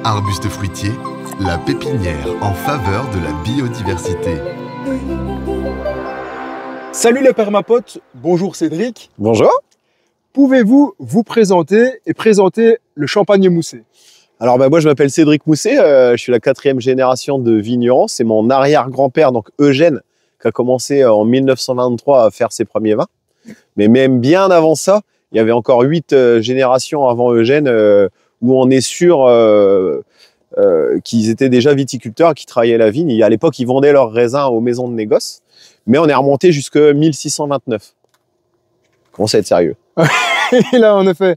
Arbuste fruitier, la pépinière en faveur de la biodiversité. Salut les permapotes, bonjour Cédric. Bonjour. Pouvez-vous vous présenter et présenter le champagne moussé? Alors moi je m'appelle Cédric Mousset, je suis la 4e génération de vignerons. C'est mon arrière-grand-père, donc Eugène, qui a commencé en 1923 à faire ses premiers vins. Mais même bien avant ça, il y avait encore 8 générations avant Eugène où on est sûr qu'ils étaient déjà viticulteurs, qui travaillaient la vigne. Et à l'époque, ils vendaient leurs raisins aux maisons de négoce. Mais on est remonté jusqu'à 1629. Commence à être sérieux. Et là, en effet,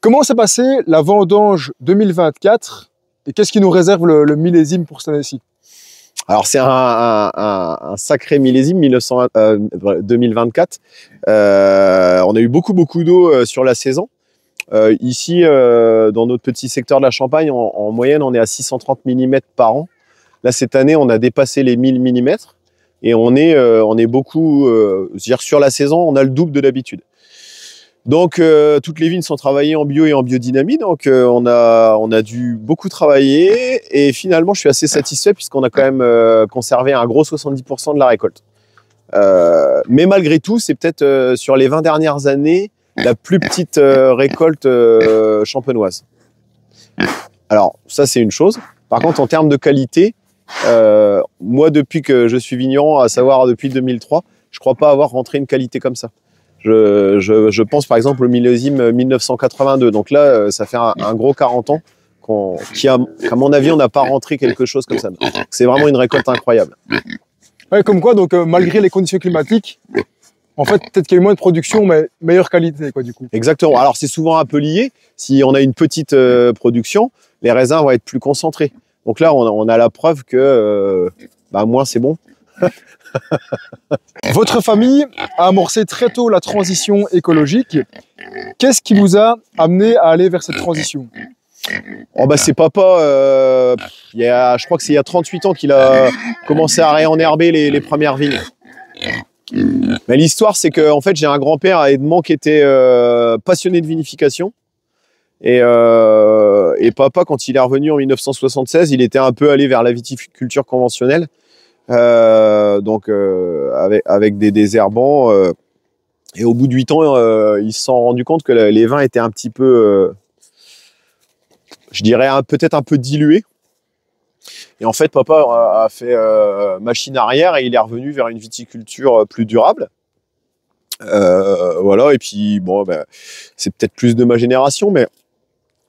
comment s'est passée la vendange 2024 et qu'est-ce qui nous réserve le millésime pour cette année-ci? Alors, c'est un sacré millésime 2024. On a eu beaucoup d'eau sur la saison. Ici, dans notre petit secteur de la Champagne, en moyenne, on est à 630 mm par an. Là, cette année, on a dépassé les 1000 mm et on est beaucoup, c'est-à-dire sur la saison, on a le double de d'habitude. Donc, toutes les vignes sont travaillées en bio et en biodynamie. Donc, on a dû beaucoup travailler et finalement, je suis assez satisfait puisqu'on a quand même conservé un gros 70% de la récolte. Mais malgré tout, c'est peut-être sur les 20 dernières années, la plus petite récolte champenoise. Alors, ça, c'est une chose. Par contre, en termes de qualité, moi, depuis que je suis vigneron, à savoir depuis 2003, je ne crois pas avoir rentré une qualité comme ça. Je pense, par exemple, au millésime 1982. Donc là, ça fait un gros 40 ans qu'à mon avis, on n'a pas rentré quelque chose comme ça. C'est vraiment une récolte incroyable. Ouais, comme quoi, donc, malgré les conditions climatiques, en fait, peut-être qu'il y a eu moins de production, mais meilleure qualité, quoi, du coup. Exactement. Alors, c'est souvent un peu lié. Si on a une petite production, les raisins vont être plus concentrés. Donc là, on a la preuve que moins c'est bon. Votre famille a amorcé très tôt la transition écologique. Qu'est-ce qui vous a amené à aller vers cette transition? C'est papa, je crois que c'est il y a 38 ans qu'il a commencé à réenherber les premières vignes. Mais l'histoire, c'est que en fait, j'ai un grand-père à Edmond qui était passionné de vinification. Et papa, quand il est revenu en 1976, il était un peu allé vers la viticulture conventionnelle, avec des désherbants. Et au bout de 8 ans, ils se sont rendus compte que les vins étaient un petit peu, je dirais, peut-être un peu dilués. Et en fait, papa a fait machine arrière et il est revenu vers une viticulture plus durable. Voilà, et puis, c'est peut-être plus de ma génération, mais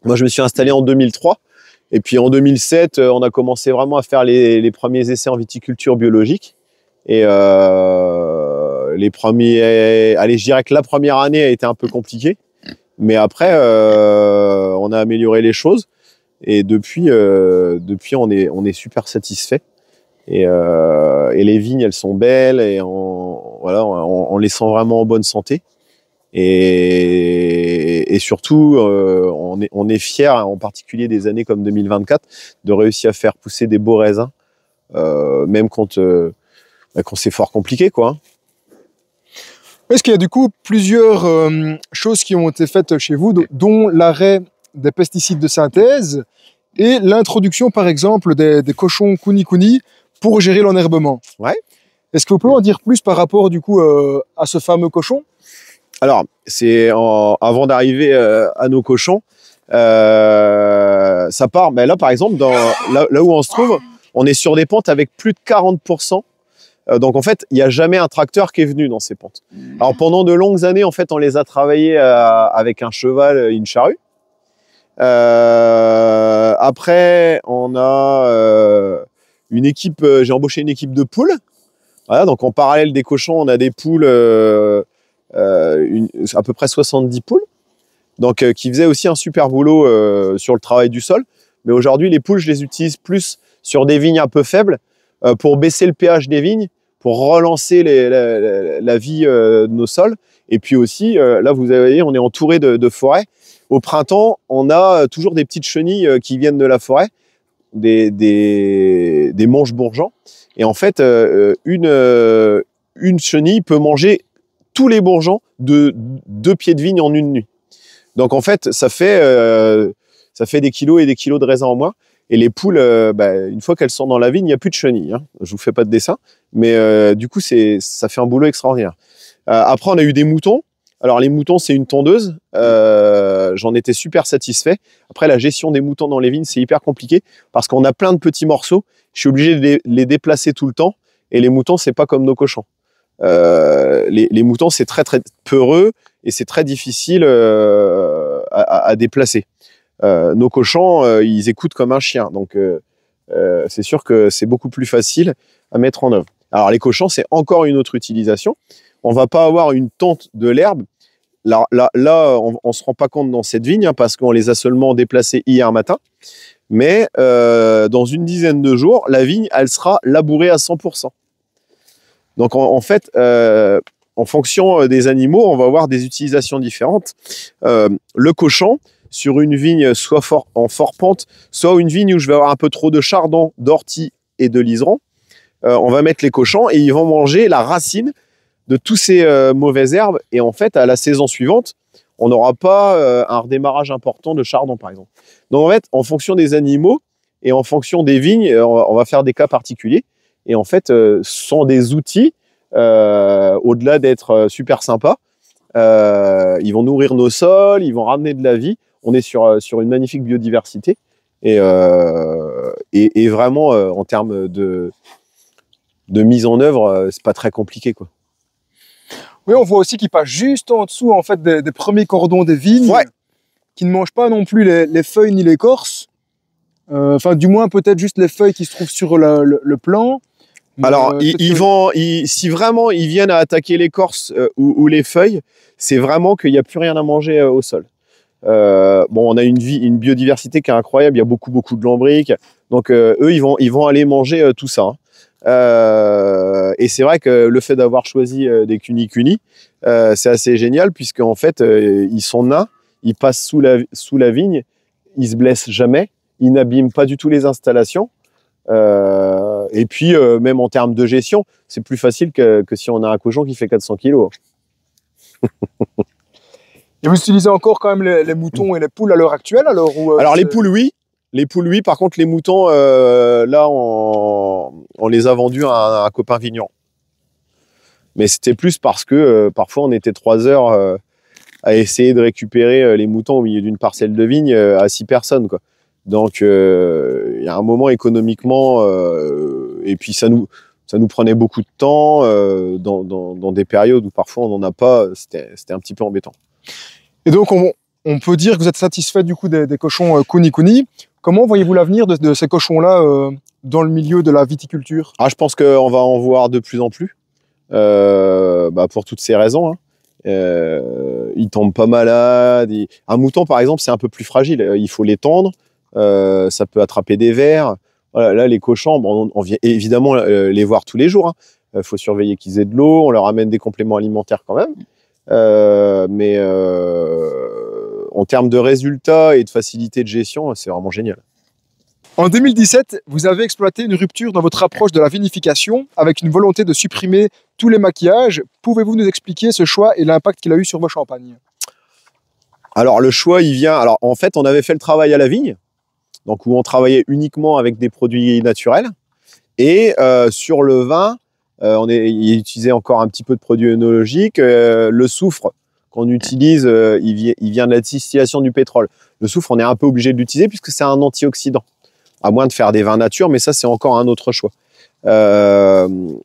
moi, je me suis installé en 2003. Et puis, en 2007, on a commencé vraiment à faire les premiers essais en viticulture biologique. Et je dirais que la première année a été un peu compliquée. Mais après, on a amélioré les choses. Et depuis, on est super satisfait. Et les vignes, elles sont belles et on les sent vraiment en bonne santé. Et surtout, on est fiers, en particulier des années comme 2024, de réussir à faire pousser des beaux raisins, même quand c'est fort compliqué, quoi. Est-ce qu'il y a du coup plusieurs choses qui ont été faites chez vous, dont l'arrêt des pesticides de synthèse et l'introduction, par exemple, des cochons kuni-kuni pour gérer l'enherbement? Ouais. Est-ce que vous pouvez en dire plus par rapport du coup à ce fameux cochon? Alors, avant d'arriver à nos cochons, ça part. Mais là, par exemple, là où on se trouve, on est sur des pentes avec plus de 40%. Donc, en fait, il n'y a jamais un tracteur qui est venu dans ces pentes. Alors, pendant de longues années, en fait, on les a travaillés avec un cheval, une charrue. Après, on a une équipe. J'ai embauché une équipe de poules. Voilà, donc en parallèle des cochons, on a des poules. À peu près 70 poules, donc qui faisaient aussi un super boulot sur le travail du sol. Mais aujourd'hui, les poules, je les utilise plus sur des vignes un peu faibles pour baisser le pH des vignes, pour relancer la vie de nos sols. Et puis aussi, là, vous voyez, on est entouré de forêts. Au printemps, on a toujours des petites chenilles qui viennent de la forêt, des mange-bourgeons. Et en fait, une chenille peut manger tous les bourgeons de 2 pieds de vigne en une nuit. Donc en fait, ça fait ça fait des kilos et des kilos de raisin en moins. Et les poules, une fois qu'elles sont dans la vigne, il n'y a plus de chenilles. Hein. Je vous fais pas de dessin, mais du coup, ça fait un boulot extraordinaire. Après, on a eu des moutons. Alors, les moutons, c'est une tondeuse. J'en étais super satisfait. Après, la gestion des moutons dans les vignes, c'est hyper compliqué parce qu'on a plein de petits morceaux. Je suis obligé de les déplacer tout le temps. Et les moutons, c'est pas comme nos cochons. Les moutons, c'est très, très peureux et c'est très difficile à déplacer. Nos cochons, ils écoutent comme un chien. Donc, c'est sûr que c'est beaucoup plus facile à mettre en œuvre. Alors, les cochons, c'est encore une autre utilisation. On va pas avoir une tonte de l'herbe. Là, on se rend pas compte dans cette vigne, hein, parce qu'on les a seulement déplacés hier matin. Mais dans une dizaine de jours, la vigne, elle sera labourée à 100%. Donc, en fait, en fonction des animaux, on va avoir des utilisations différentes. Le cochon, sur une vigne soit en fort pente, soit une vigne où je vais avoir un peu trop de chardon, d'ortie et de liseron, on va mettre les cochons et ils vont manger la racine de tous ces mauvaises herbes. Et en fait, à la saison suivante, on n'aura pas un redémarrage important de chardon, par exemple. Donc, en fait, en fonction des animaux et en fonction des vignes, on va faire des cas particuliers. Et en fait, ce sont des outils, au-delà d'être super sympas, ils vont nourrir nos sols, ils vont ramener de la vie. On est sur une magnifique biodiversité. Et vraiment, en termes de mise en œuvre, c'est pas très compliqué, quoi. Oui, on voit aussi qu'il passe juste en dessous en fait, des premiers cordons des vignes, Ouais. qui ne mangent pas non plus les feuilles ni l'écorce. Enfin, du moins, peut-être juste les feuilles qui se trouvent sur le plan. Mais, Alors, si vraiment ils viennent à attaquer l'écorce ou les feuilles, c'est vraiment qu'il n'y a plus rien à manger au sol. On a une biodiversité qui est incroyable, il y a beaucoup de lombriques. Donc, eux, ils vont aller manger tout ça. Hein. Et c'est vrai que le fait d'avoir choisi des cunicuni, c'est assez génial puisqu'en fait, ils sont nains, ils passent sous la vigne, ils se blessent jamais, ils n'abîment pas du tout les installations. Et puis, même en termes de gestion, c'est plus facile que si on a un cochon qui fait 400 kilos. Et vous utilisez encore quand même les moutons et les poules à l'heure actuelle alors Alors, les poules, oui. Les poules, oui. Par contre, les moutons, là, on les a vendus à un copain vigneron. Mais c'était plus parce que parfois, on était 3 heures à essayer de récupérer les moutons au milieu d'une parcelle de vigne à 6 personnes, quoi. Donc, il y a un moment économiquement, et puis ça nous prenait beaucoup de temps dans des périodes où parfois on n'en a pas. C'était un petit peu embêtant. Et donc, on peut dire que vous êtes satisfait du coup des cochons Kuni. Comment voyez-vous l'avenir de ces cochons-là dans le milieu de la viticulture? Je pense qu'on va en voir de plus en plus, pour toutes ces raisons. Hein. Ils tombent pas malades. Un mouton, par exemple, c'est un peu plus fragile. Il faut l'étendre. Ça peut attraper des vers. Voilà, là, les cochons, on vient évidemment les voir tous les jours. Il faut surveiller qu'ils aient de l'eau. On leur amène des compléments alimentaires quand même. Mais en termes de résultats et de facilité de gestion, c'est vraiment génial. En 2017, vous avez exploité une rupture dans votre approche de la vinification avec une volonté de supprimer tous les maquillages. Pouvez-vous nous expliquer ce choix et l'impact qu'il a eu sur vos champagnes? Alors, le choix, il vient... Alors, en fait, on avait fait le travail à la vigne, donc où on travaillait uniquement avec des produits naturels. Et sur le vin, il utilisait encore un petit peu de produits œnologiques. Le soufre qu'on utilise, il vient de la distillation du pétrole. Le soufre, on est un peu obligé de l'utiliser puisque c'est un antioxydant. À moins de faire des vins nature, mais ça, c'est encore un autre choix. Donc,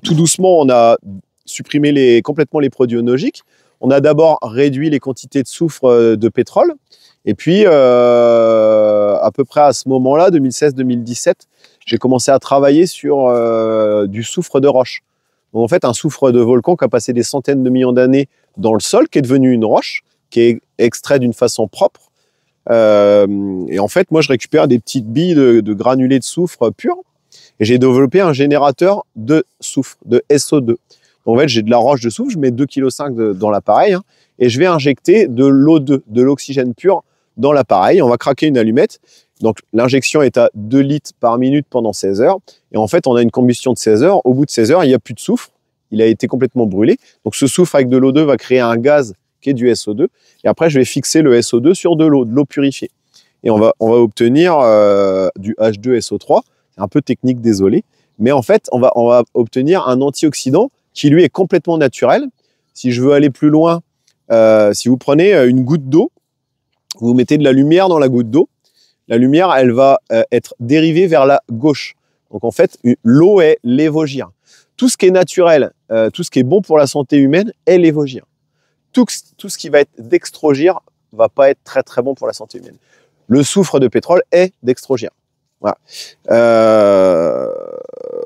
tout doucement, on a supprimé complètement les produits œnologiques. On a d'abord réduit les quantités de soufre de pétrole. Et puis, à peu près à ce moment-là, 2016-2017, j'ai commencé à travailler sur du soufre de roche. Donc, en fait, un soufre de volcan qui a passé des centaines de millions d'années dans le sol, qui est devenu une roche, qui est extrait d'une façon propre. Et en fait, moi, je récupère des petites billes de granulés de soufre pur. Et j'ai développé un générateur de soufre, de SO2. Donc, en fait, j'ai de la roche de soufre, je mets 2,5 kg dans l'appareil, hein, et je vais injecter de l'O2, de l'oxygène pur, dans l'appareil. On va craquer une allumette. Donc, l'injection est à 2 litres par minute pendant 16 heures. Et en fait, on a une combustion de 16 heures. Au bout de 16 heures, il n'y a plus de soufre. Il a été complètement brûlé. Donc, ce soufre avec de l'O2 va créer un gaz qui est du SO2. Et après, je vais fixer le SO2 sur de l'eau purifiée. Et on va obtenir du H2SO3. C'est un peu technique, désolé. Mais en fait, on va obtenir un antioxydant qui, lui, est complètement naturel. Si je veux aller plus loin, si vous prenez une goutte d'eau, vous mettez de la lumière dans la goutte d'eau, la lumière, elle va être dérivée vers la gauche. Donc, en fait, l'eau est lévogir. Tout ce qui est naturel, tout ce qui est bon pour la santé humaine est lévogir. Tout ce qui va être dextrogir va pas être très, très bon pour la santé humaine. Le soufre de pétrole est dextrogir. Voilà.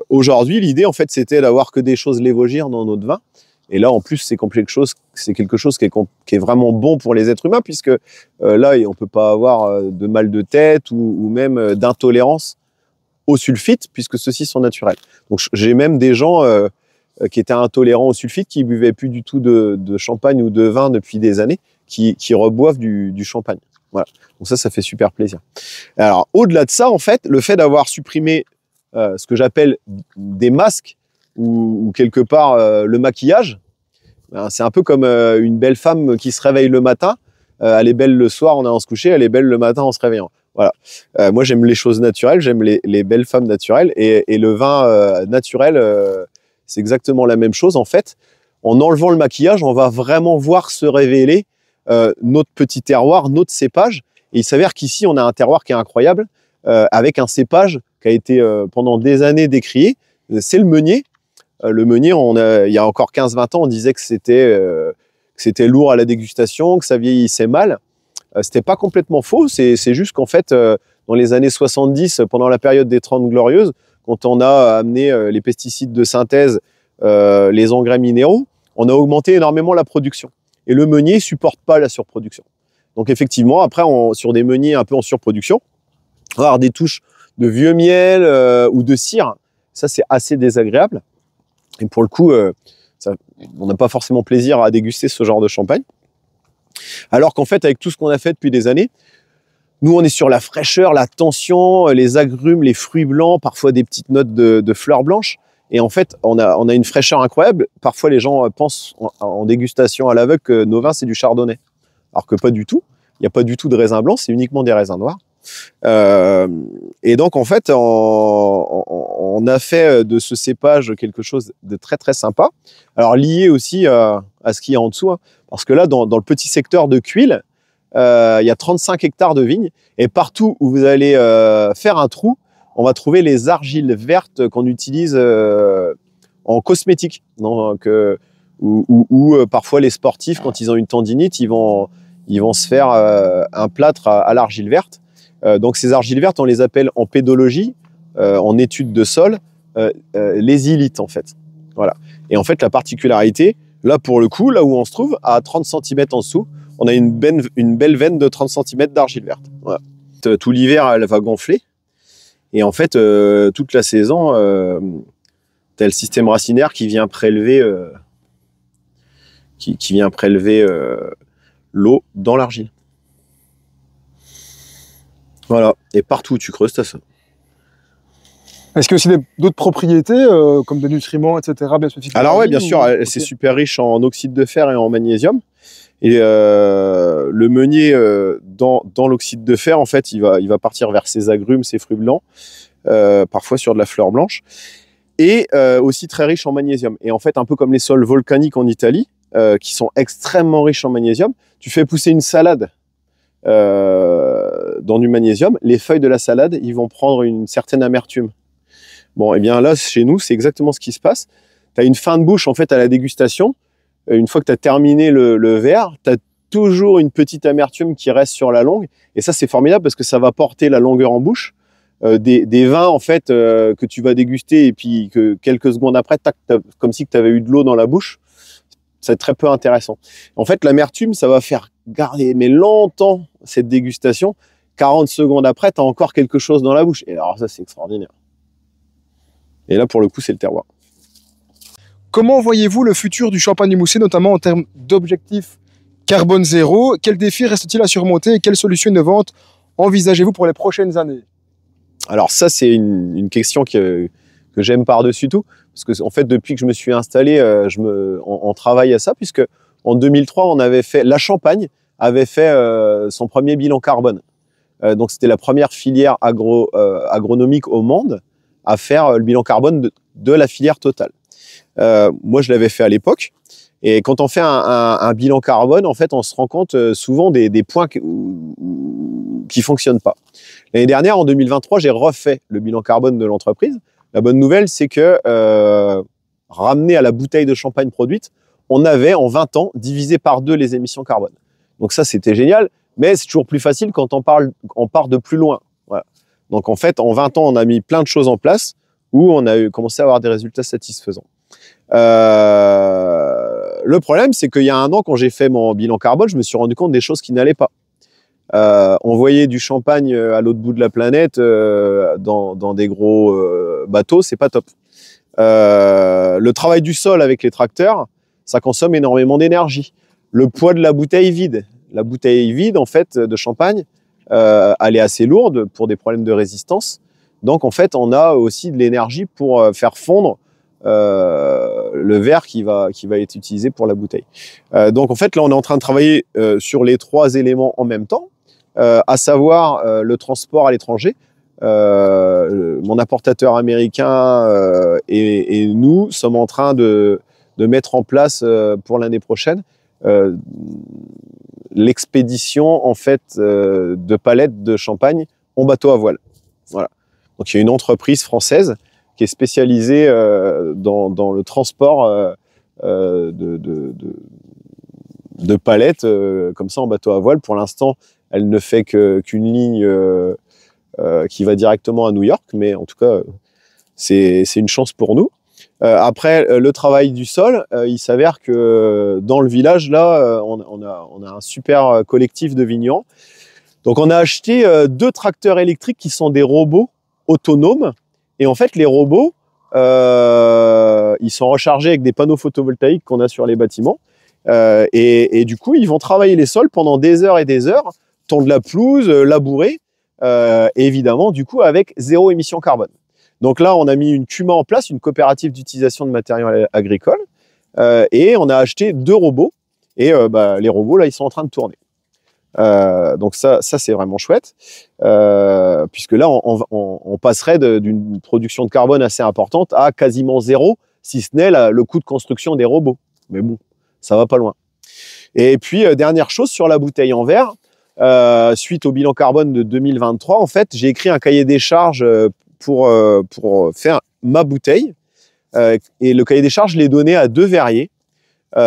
Aujourd'hui, l'idée, en fait, c'était d'avoir que des choses lévogir dans notre vin. Et là, en plus, c'est quelque chose qui est vraiment bon pour les êtres humains, puisque là, on peut pas avoir de mal de tête ou même d'intolérance au sulfite, puisque ceux-ci sont naturels. Donc, j'ai même des gens qui étaient intolérants au sulfite, qui buvaient plus du tout de champagne ou de vin depuis des années, qui reboivent du champagne. Voilà. Donc ça fait super plaisir. Alors, au-delà de ça, en fait, le fait d'avoir supprimé ce que j'appelle des masques ou quelque part le maquillage, c'est un peu comme une belle femme qui se réveille le matin. Elle est belle le soir en allant se coucher, elle est belle le matin en se réveillant. Voilà. Moi, j'aime les choses naturelles, j'aime les belles femmes naturelles. Et le vin naturel, c'est exactement la même chose. En fait, en enlevant le maquillage, on va vraiment voir se révéler notre petit terroir, notre cépage. Et il s'avère qu'ici, on a un terroir qui est incroyable, avec un cépage qui a été pendant des années décrié. C'est le meunier. Le meunier, il y a encore 15-20 ans, on disait que c'était lourd à la dégustation, que ça vieillissait mal. C'était pas complètement faux, c'est juste qu'en fait, dans les années 70, pendant la période des 30 glorieuses, quand on a amené les pesticides de synthèse, les engrais minéraux, on a augmenté énormément la production. Et le meunier supporte pas la surproduction. Donc effectivement, après, sur des meuniers un peu en surproduction, on va avoir des touches de vieux miel ou de cire. Ça, c'est assez désagréable. Et pour le coup, on n'a pas forcément plaisir à déguster ce genre de champagne. Alors qu'en fait, avec tout ce qu'on a fait depuis des années, nous, on est sur la fraîcheur, la tension, les agrumes, les fruits blancs, parfois des petites notes de fleurs blanches. Et en fait, on a une fraîcheur incroyable. Parfois, les gens pensent en dégustation à l'aveugle que nos vins, c'est du chardonnay. Alors que pas du tout. Il n'y a pas du tout de raisins blancs, c'est uniquement des raisins noirs. Et donc, en fait, on a fait de ce cépage quelque chose de très, très sympa. Alors, lié aussi à ce qu'il y a en dessous. Hein, parce que là, dans le petit secteur de Cuil, il y a 35 hectares de vignes. Et partout où vous allez faire un trou, on va trouver les argiles vertes qu'on utilise en cosmétique. Donc, ou parfois les sportifs, quand ils ont une tendinite, ils vont se faire un plâtre à l'argile verte. Donc ces argiles vertes, on les appelle en pédologie, en études de sol, les ilites en fait. Voilà. Et en fait, la particularité, là pour le coup, là où on se trouve, à 30 cm en dessous, on a une belle veine de 30 cm d'argile verte. Voilà. Tout l'hiver, elle va gonfler. Et en fait, toute la saison, tu as le système racinaire qui vient prélever, l'eau dans l'argile. Voilà. Et partout où tu creuses, tu as ça. Est-ce qu'il y a aussi d'autres propriétés, comme des nutriments, etc. bien spécifiques? Alors oui, bien sûr, c'est super riche en oxyde de fer et en magnésium. Et le meunier, dans l'oxyde de fer, en fait, il va partir vers ses agrumes, ses fruits blancs, parfois sur de la fleur blanche, et aussi très riche en magnésium. Et en fait, un peu comme les sols volcaniques en Italie, qui sont extrêmement riches en magnésium, tu fais pousser une salade dans du magnésium, les feuilles de la salade, ils vont prendre une certaine amertume. Bon, et bien là, chez nous, c'est exactement ce qui se passe. Tu as une fin de bouche, en fait, à la dégustation. Une fois que tu as terminé le verre, tu as toujours une petite amertume qui reste sur la langue. Et ça, c'est formidable parce que ça va porter la longueur en bouche. Des vins, en fait, que tu vas déguster et puis que quelques secondes après, comme si tu avais eu de l'eau dans la bouche. C'est très peu intéressant. En fait, l'amertume, ça va faire garder mais longtemps cette dégustation. 40 secondes après, tu as encore quelque chose dans la bouche. Et alors ça, c'est extraordinaire. Et là, pour le coup, c'est le terroir. Comment voyez-vous le futur du champagne émoussé, notamment en termes d'objectifs carbone zéro? Quels défis reste-t-il à surmonter et quelles solutions innovantes envisagez-vous pour les prochaines années? Alors ça, c'est une question que j'aime par-dessus tout. Parce que, en fait, depuis que je me suis installé, on travaille à ça, puisque En 2003, la Champagne avait fait son premier bilan carbone. Donc c'était la première filière agronomique au monde à faire le bilan carbone de la filière totale. Moi, je l'avais fait à l'époque. Et quand on fait un bilan carbone, en fait, on se rend compte souvent des points qui fonctionnent pas. L'année dernière, en 2023, j'ai refait le bilan carbone de l'entreprise. La bonne nouvelle, c'est que ramené à la bouteille de champagne produite, on avait en 20 ans divisé par 2 les émissions carbone. Donc ça, c'était génial, mais c'est toujours plus facile quand on part de plus loin. Voilà. Donc en fait, en 20 ans, on a mis plein de choses en place où on a commencé à avoir des résultats satisfaisants. Le problème, c'est qu'il y a un an, quand j'ai fait mon bilan carbone, je me suis rendu compte des choses qui n'allaient pas. Envoyer du champagne à l'autre bout de la planète dans des gros bateaux, c'est pas top. Le travail du sol avec les tracteurs, ça consomme énormément d'énergie. Le poids de la bouteille vide. La bouteille vide, en fait, de champagne, elle est assez lourde pour des problèmes de résistance. Donc, en fait, on a aussi de l'énergie pour faire fondre le verre qui va être utilisé pour la bouteille. Donc, en fait, là, on est en train de travailler sur les 3 éléments en même temps, à savoir le transport à l'étranger. Mon importateur américain et nous sommes en train de mettre en place pour l'année prochaine l'expédition en fait de palettes de champagne en bateau à voile. Voilà. Donc il y a une entreprise française qui est spécialisée dans le transport de palettes comme ça en bateau à voile. Pour l'instant, elle ne fait qu'une ligne qui va directement à New York, mais en tout cas, c'est une chance pour nous. Après, le travail du sol, il s'avère que dans le village, là, on a un super collectif de vignerons. Donc, on a acheté 2 tracteurs électriques qui sont des robots autonomes. Et en fait, les robots, ils sont rechargés avec des panneaux photovoltaïques qu'on a sur les bâtiments. Et du coup, ils vont travailler les sols pendant des heures et des heures, tondre la pelouse, labourer, évidemment, du coup, avec 0 émission carbone. Donc là, on a mis une CUMA en place, une coopérative d'utilisation de matériaux agricoles, et on a acheté 2 robots. Et les robots, là, ils sont en train de tourner. Donc ça c'est vraiment chouette, puisque là, on passerait d'une production de carbone assez importante à quasiment 0, si ce n'est le coût de construction des robots. Mais bon, ça va pas loin. Et puis, dernière chose sur la bouteille en verre, suite au bilan carbone de 2023, en fait, j'ai écrit un cahier des charges pour faire ma bouteille. Et le cahier des charges, je l'ai donné à 2 verriers. Et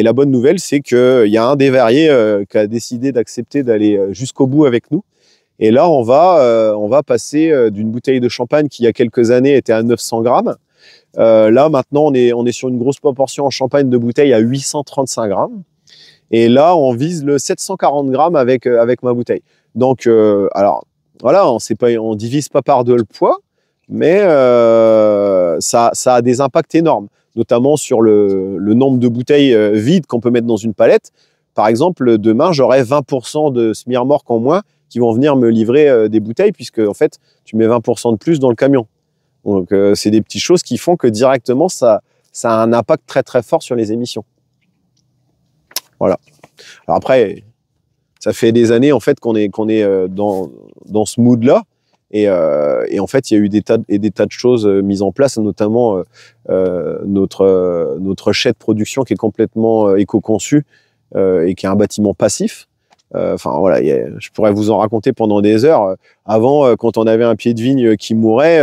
la bonne nouvelle, c'est qu'il y a un des verriers qui a décidé d'accepter d'aller jusqu'au bout avec nous. Et là, on va passer d'une bouteille de champagne qui, il y a quelques années, était à 900 grammes. Là, maintenant, on est sur une grosse proportion en champagne de bouteille à 835 grammes. Et là, on vise le 740 grammes avec ma bouteille. Donc, alors, voilà, on divise pas par 2 le poids, mais ça a des impacts énormes, notamment sur le nombre de bouteilles vides qu'on peut mettre dans une palette. Par exemple, demain, j'aurai 20% de semi-remorques en moins qui vont venir me livrer des bouteilles, puisque en fait, tu mets 20% de plus dans le camion. Donc, c'est des petites choses qui font que directement, ça a un impact très très fort sur les émissions. Voilà. Alors après, ça fait des années en fait qu'on est dans ce mood-là. Et en fait, il y a eu des tas de choses mises en place, notamment notre chai de production qui est complètement éco-conçu et qui est un bâtiment passif. Enfin voilà, je pourrais vous en raconter pendant des heures. Avant, quand on avait un pied de vigne qui mourait,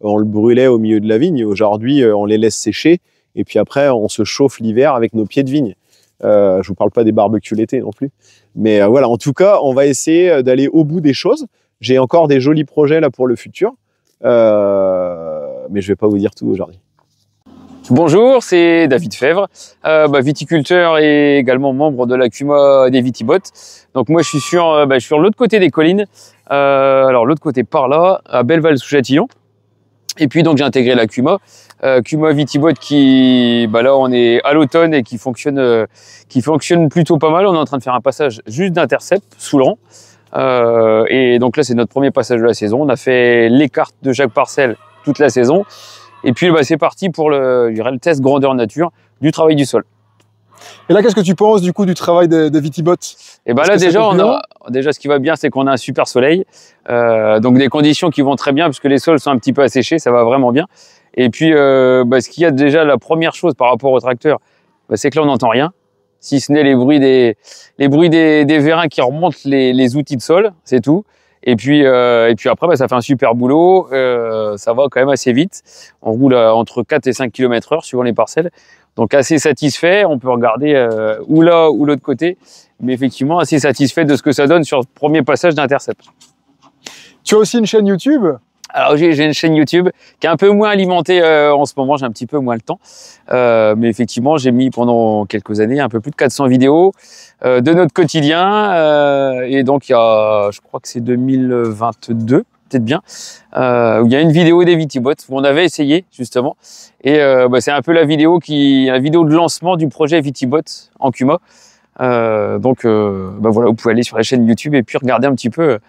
on le brûlait au milieu de la vigne. Aujourd'hui, on les laisse sécher et puis après, on se chauffe l'hiver avec nos pieds de vigne. Je vous parle pas des barbecues l'été non plus. Mais voilà, en tout cas, on va essayer d'aller au bout des choses. J'ai encore des jolis projets là pour le futur, mais je vais pas vous dire tout aujourd'hui. Bonjour, c'est David Fèvre, viticulteur et également membre de la CUMA des Vitibots. Donc moi je suis sur l'autre côté des collines, alors l'autre côté par là, à Belleval-sous-Châtillon. Et puis donc j'ai intégré la CUMA Vitibot qui, là on est à l'automne et qui fonctionne plutôt pas mal. On est en train de faire un passage juste d'intercept sous le rang. Et donc là c'est notre premier passage de la saison. On a fait les cartes de chaque parcelle toute la saison. Et puis c'est parti pour le test grandeur nature du travail du sol. Et là, qu'est-ce que tu penses du coup du travail des Vitibot? Et ben Est-ce là, que c'est déjà, concluant? déjà, ce qui va bien, c'est qu'on a un super soleil. Donc, des conditions qui vont très bien, puisque les sols sont un petit peu asséchés, ça va vraiment bien. Et puis, ce qu'il y a déjà, la première chose par rapport au tracteur, c'est que là, on n'entend rien, si ce n'est les bruits des vérins qui remontent les outils de sol, c'est tout. Et puis après, ça fait un super boulot, ça va quand même assez vite. On roule entre 4 et 5 km/h suivant les parcelles. Donc assez satisfait, on peut regarder ou là ou l'autre côté, mais effectivement assez satisfait de ce que ça donne sur le premier passage d'intercept. Tu as aussi une chaîne YouTube? Alors j'ai une chaîne YouTube qui est un peu moins alimentée en ce moment, j'ai un petit peu moins le temps. Mais effectivement, j'ai mis pendant quelques années un peu plus de 400 vidéos de notre quotidien. Et donc il y a, je crois que c'est 2022, peut-être bien, où il y a une vidéo des Vitibot où on avait essayé justement. Et c'est un peu la vidéo de lancement du projet Vitibot en Cuma. Donc voilà, vous pouvez aller sur la chaîne YouTube et puis regarder un petit peu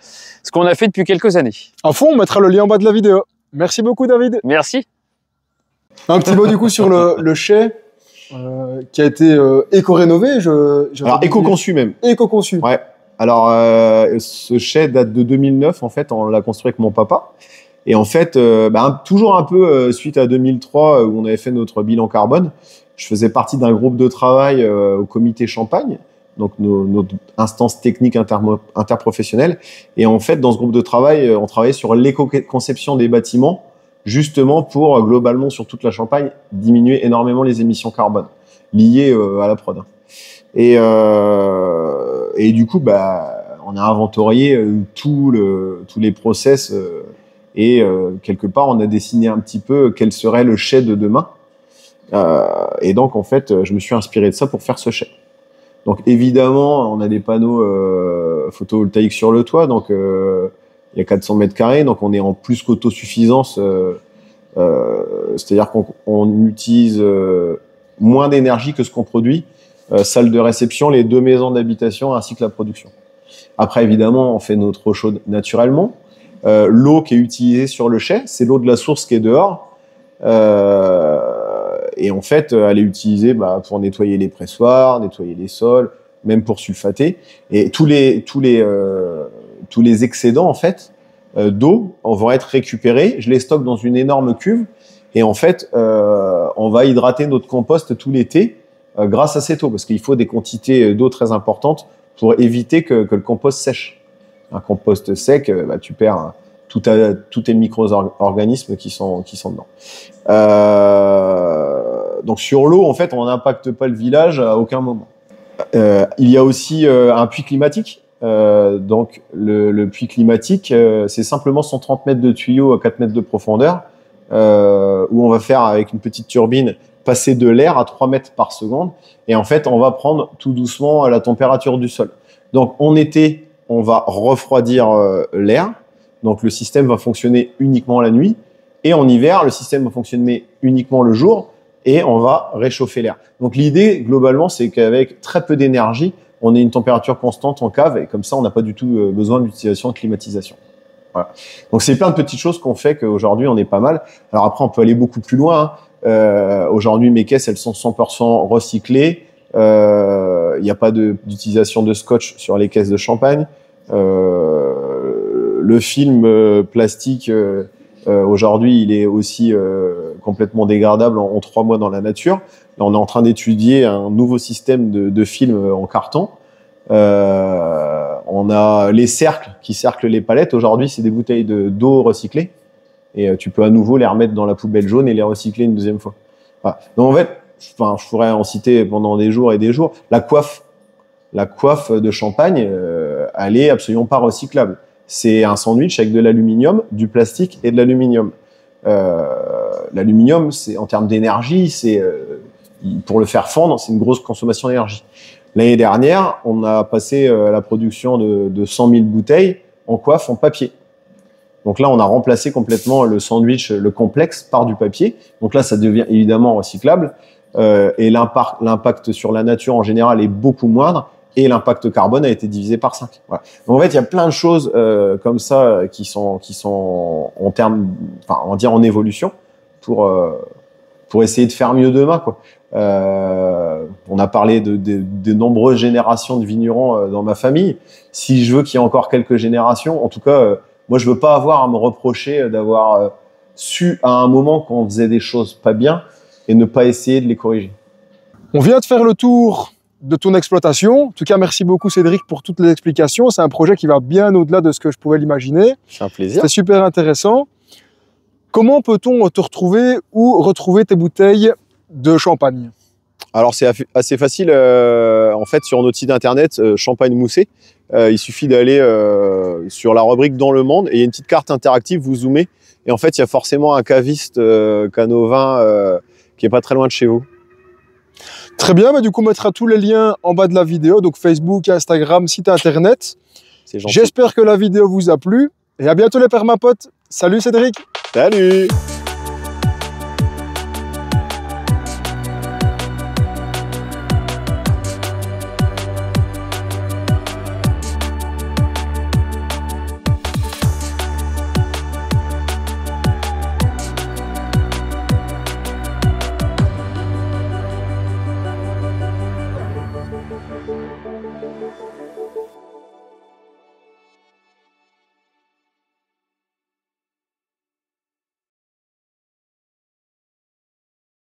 ce qu'on a fait depuis quelques années. À fond, on mettra le lien en bas de la vidéo. Merci beaucoup, David. Merci. Un petit mot du coup sur le chai qui a été éco-rénové. Alors, éco-conçu même. Éco-conçu. Ouais. Alors, ce chai date de 2009. En fait, on l'a construit avec mon papa. Et en fait, toujours un peu suite à 2003 où on avait fait notre bilan carbone, je faisais partie d'un groupe de travail au comité Champagne, donc notre instance technique interprofessionnelle. Et en fait, dans ce groupe de travail, on travaillait sur l'éco-conception des bâtiments, justement pour, globalement, sur toute la Champagne, diminuer énormément les émissions carbone liées à la prod. Et du coup, on a inventorié tous les process et quelque part, on a dessiné un petit peu quel serait le chai de demain. Et donc, en fait, je me suis inspiré de ça pour faire ce chai. Donc, évidemment, on a des panneaux photovoltaïques sur le toit. Donc, il y a 400 mètres carrés. Donc, on est en plus qu'autosuffisance. C'est-à-dire qu'on utilise moins d'énergie que ce qu'on produit. Salle de réception, les 2 maisons d'habitation ainsi que la production. Après, évidemment, on fait notre eau chaude naturellement. L'eau qui est utilisée sur le chai, c'est l'eau de la source qui est dehors. Et en fait, elle est utilisée pour nettoyer les pressoirs, nettoyer les sols, même pour sulfater. Et tous les excédents en fait d'eau vont être récupérés. Je les stocke dans une énorme cuve. Et en fait, on va hydrater notre compost tout l'été grâce à cette eau, parce qu'il faut des quantités d'eau très importantes pour éviter que le compost sèche. Un compost sec, tu perds tous tes micro-organismes qui sont dedans. Donc sur l'eau, en fait, on n'impacte pas le village à aucun moment. Il y a aussi un puits climatique. Donc le puits climatique, c'est simplement 130 mètres de tuyaux à 4 mètres de profondeur, où on va faire avec une petite turbine passer de l'air à 3 mètres par seconde. Et en fait, on va prendre tout doucement la température du sol. Donc en été, on va refroidir l'air. Donc le système va fonctionner uniquement la nuit. Et en hiver, le système va fonctionner uniquement le jour et on va réchauffer l'air. Donc l'idée, globalement, c'est qu'avec très peu d'énergie, on ait une température constante en cave et comme ça, on n'a pas du tout besoin d'utilisation de climatisation. Voilà. Donc c'est plein de petites choses qu'on fait qu'aujourd'hui, on est pas mal. Alors après, on peut aller beaucoup plus loin. Aujourd'hui, mes caisses, elles sont 100% recyclées. Il n'y a pas d'utilisation de scotch sur les caisses de champagne. Le film plastique, aujourd'hui, il est aussi complètement dégradable en 3 mois dans la nature. Là, on est en train d'étudier un nouveau système de film en carton. On a les cercles qui cerclent les palettes. Aujourd'hui, c'est des bouteilles d'eau recyclée. Et tu peux à nouveau les remettre dans la poubelle jaune et les recycler une deuxième fois. Voilà. Donc en fait, je pourrais en citer pendant des jours et des jours. La coiffe de champagne, elle est absolument pas recyclable. C'est un sandwich avec de l'aluminium, du plastique et de l'aluminium. L'aluminium, c'est en termes d'énergie, c'est pour le faire fondre, c'est une grosse consommation d'énergie. L'année dernière, on a passé la production de 100 000 bouteilles en coiffe en papier. Donc là, on a remplacé complètement le sandwich, le complexe, par du papier. Donc là, ça devient évidemment recyclable. Et l'impact sur la nature en général est beaucoup moindre. Et l'impact carbone a été divisé par 5. Voilà. Donc en fait, il y a plein de choses comme ça qui sont en termes, on va dire en évolution pour essayer de faire mieux demain, quoi. On a parlé de nombreuses générations de vignerons dans ma famille. Si je veux qu'il y ait encore quelques générations, en tout cas, moi, je veux pas avoir à me reprocher d'avoir su à un moment qu'on faisait des choses pas bien et ne pas essayer de les corriger. On vient de faire le tour de ton exploitation. En tout cas, merci beaucoup Cédric pour toutes les explications. C'est un projet qui va bien au-delà de ce que je pouvais l'imaginer. C'est un plaisir. C'est super intéressant. Comment peut-on te retrouver ou retrouver tes bouteilles de champagne? Alors c'est assez facile, en fait sur notre site internet Champagne Moussé, il suffit d'aller sur la rubrique Dans le Monde et il y a une petite carte interactive, vous zoomez et en fait il y a forcément un caviste Cannovin qui est pas très loin de chez vous. Très bien, du coup on mettra tous les liens en bas de la vidéo, donc Facebook, Instagram, site internet. C'est gentil. J'espère que la vidéo vous a plu et à bientôt les permapotes. Salut Cédric. Salut.